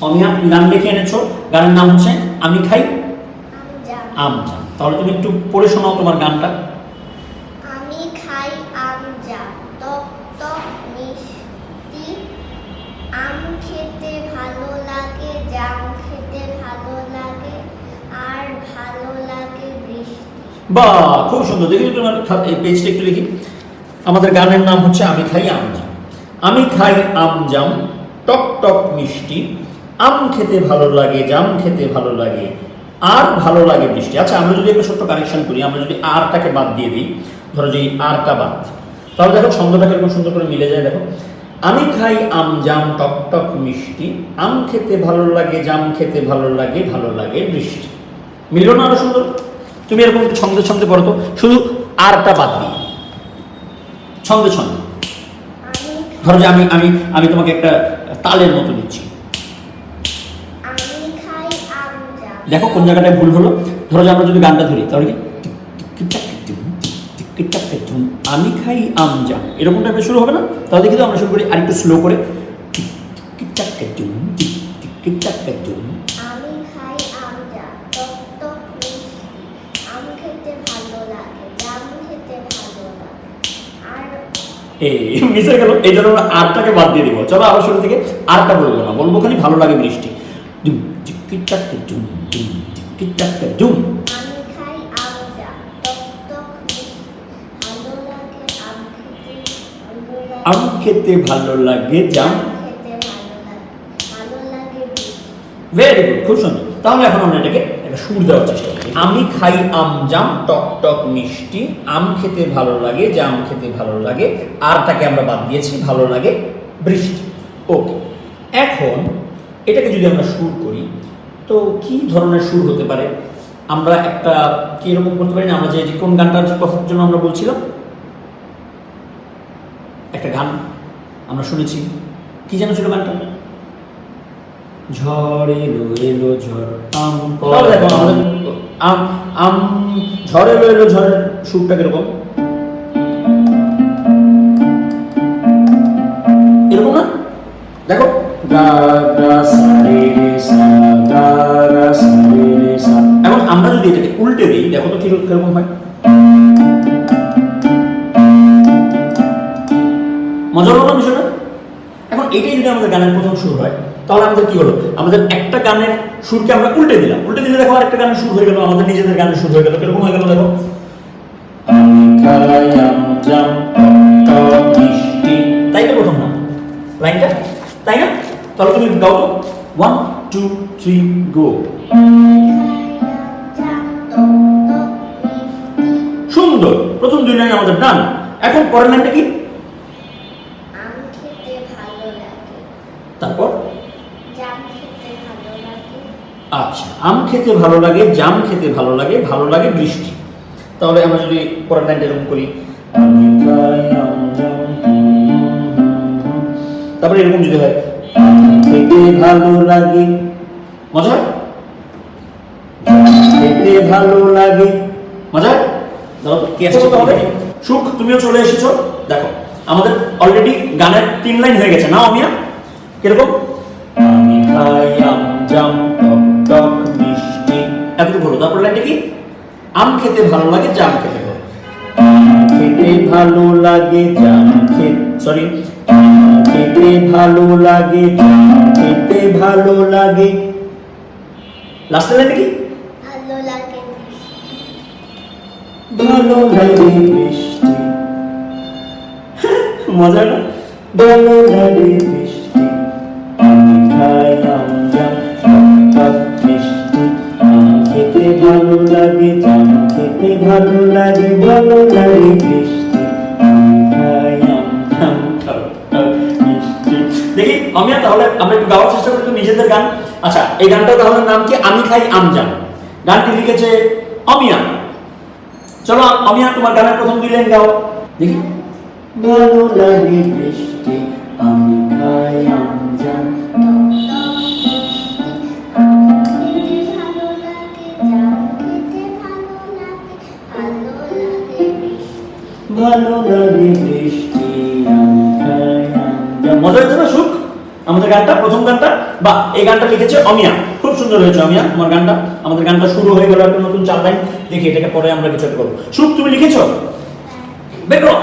অমিয়া তুমি গান লিখে এনেছো, গানের নাম হচ্ছে আমি খাই আম জাম। তাহলে তুমি একটু পড়ে শোনাও তোমার গানটা। আমি খাই আম জাম, টক টক মিষ্টি, আম খেতে ভালো লাগে, জাম খেতে ভালো লাগে, আর ভালো লাগে বৃষ্টি। বাহ, খুব সুন্দর। দেখি তোমার এই পেজটা একটু লিখি। আমাদের গানের নাম হচ্ছে আমি খাই আম জাম। আমি খাই আম জাম, টক টক মিষ্টি, আম খেতে ভালো লাগে, জাম খেতে ভালো লাগে, আর ভালো লাগে বৃষ্টি। আচ্ছা, আমরা যদি একটা ছোট্ট কারেকশন করি, আমরা যদি আরটাকে বাদ দিয়ে দিই, ধরো যে আরটা বাদ, তাহলে দেখো ছন্দটাকে এরকম সুন্দর করে মিলে যায়। দেখো, আমি খাই আম জাম, টক টক মিষ্টি, আম খেতে ভালো লাগে, জাম খেতে ভালো লাগে, ভালো লাগে বৃষ্টি। মিলল না আরো সুন্দর? তুমি এরকম একটু ছন্দে ছন্দে পড়ো তো, শুধু আরটা বাদ দিই, ছন্দে ছন্দে। ধরো যে আমি আমি আমি তোমাকে একটা তালের মতো দিচ্ছি। আমি খাই আম জাম, দেখো কোন জায়গাটায় ভুল হলো। ধরো যে আমরা যদি গানটা ধরি, তাহলে কি আমি খাই আম জাম, এরকম টাইপের শুরু হবে না? তাহলে দেখি তো, আমরা শুরু করি আরেকটু স্লো করে। আমি খাই আম জাম, টক টক মিষ্টি, আম খেতে ভালো লাগে, জাম খেতে ভালো লাগে, আর এই মিশে গেল, এই জন্য আমরা আরটাকে বাদ দিয়ে দিব। চলো আবার শুরু থেকে, আরটা বলবো না, বলবো খালি ভালো লাগে বৃষ্টি। আমি খাই আম জাম, টক টক মিষ্টি, ভালো লাগে, আম খেতে ভালো লাগে, জাম খেতে ভালো লাগে, ভালো লাগে বৃষ্টি। ভেরি গুড, খুব সুন্দর। তাহলে এখন আমরা এটাকে একটা সুর দেওয়ার চেষ্টা করি। আমি খাই আম জাম, টক টক মিষ্টি, আম খেতে ভালো লাগে, জাম খেতে ভালো লাগে, আরটাকে আমরা বাদ দিয়েছি, ভালো লাগে বৃষ্টি। ওকে, এখন এটাকে যদি আমরা সুর করি, তো কি ধরনের সুর হতে পারে? আমরা একটা কি এরকম করতে পারি না, আমরা যে কোন গানটার কথার জন্য আমরা বলছিলাম, একটা গান আমরা শুনেছি, কি যেন ছিল গানটা? ঝড় এলো এলো ঝড় আম। দেখো আমাদের আম আম ঝড় এলো এলো ঝড়ের সুরটা কিরকম? এরকম না? দেখো, এখন আমরা যদি এটাকে উল্টে দিই, দেখো তো কিরকম হয়। মজা হলো না বিষয়টা? এখন এটাই যদি আমাদের গানের প্রথম সুর হয়, তাহলে আমাদের কি হলো? আমাদের একটা গানের সুরকে আমরা উল্টে দিলাম, উল্টে দিলে দেখো আরেকটা গানের সুর হয়ে গেল, আমাদের নিজেদের গানের সুর হয়ে গেল। কিরকম হয়ে গেল দেখো? আমি খাই আম জাম, টক মিষ্টি, তাই তো প্রথম না লাইনটা, তাই না? তাহলে তুমি গাও তো, 1 2 3 গো। সুন্দর, প্রথম দুই লাইন আমাদের ডান। এখন পরের লাইনটা কি? আম খেতে ভালো লাগে, তারপর জাম খেতে ভালো লাগে। আচ্ছা, আম খেতে ভালো লাগে, জাম খেতে ভালো লাগে, ভালো লাগে বৃষ্টি। তাহলে আমরা যদি পরের লাইনটা এরকম করি, আমি খাই আম জাম, তারপরে এরকম যদি হয়, আম খেতে ভালো লাগে, মজা হয়? খেতে ভালো লাগে, মজা হয়? দাও কি আসছে তাহলে? সুখ, তুমিও চলে এসেছো। দেখো আমাদের অলরেডি গানের 3 লাইন হয়ে গেছে না অমিয়া? কিরকম? আমি খাই আম জাম, টক টক মিষ্টি, এতটুকু হলো। তারপর লাইনটা কি? আম খেতে ভালো লাগে, জাম খেতে ভালো, খেতে ভালো লাগে, জাম খেতে খেতে ভালো লাগে, খেতে ভালো লাগে। লাস্টের লাইনটা কি? ভালো লাগে বৃষ্টি, ভালো লাগে বৃষ্টি। মজা না? ভালো লাগে বৃষ্টি, আমি খাই আম জাম, টক মিষ্টি, আম খেতে ভালো লাগে, জাম খেতে ভালো লাগে, ভালো লাগে বৃষ্টি, আমি খাই আম জাম, টক টক মিষ্টি। দেখি অমিয়া, তাহলে আমরা একটু গাওয়ার চেষ্টা করি তো নিজেদের গান। আচ্ছা, এই গানটার তাহলে নাম কি? আমি খাই আম জাম। গানটি লিখেছে অমিয়া। চলো অমিয়া, তোমার গানের প্রথম 2 লাইন গাও দেখি। ভালো লাগে বৃষ্টি, আমি খাই আম জাম, ভালো লাগে বৃষ্টি, আমি খাই আম জাম। মজা হচ্ছে না সুখ? আমাদের গানটা, প্রথম গানটা বা এই গানটা লিখেছে অমিয়া। খুব সুন্দর হয়েছে অমিয়া তোমার গানটা। আমাদের গানটা শুরু হয়ে গেল একটা নতুন 4 লাইন। দেখি এটাকে পরে আমরা কিছু একটা করবো। সুখ তুমি লিখেছো? বের করো।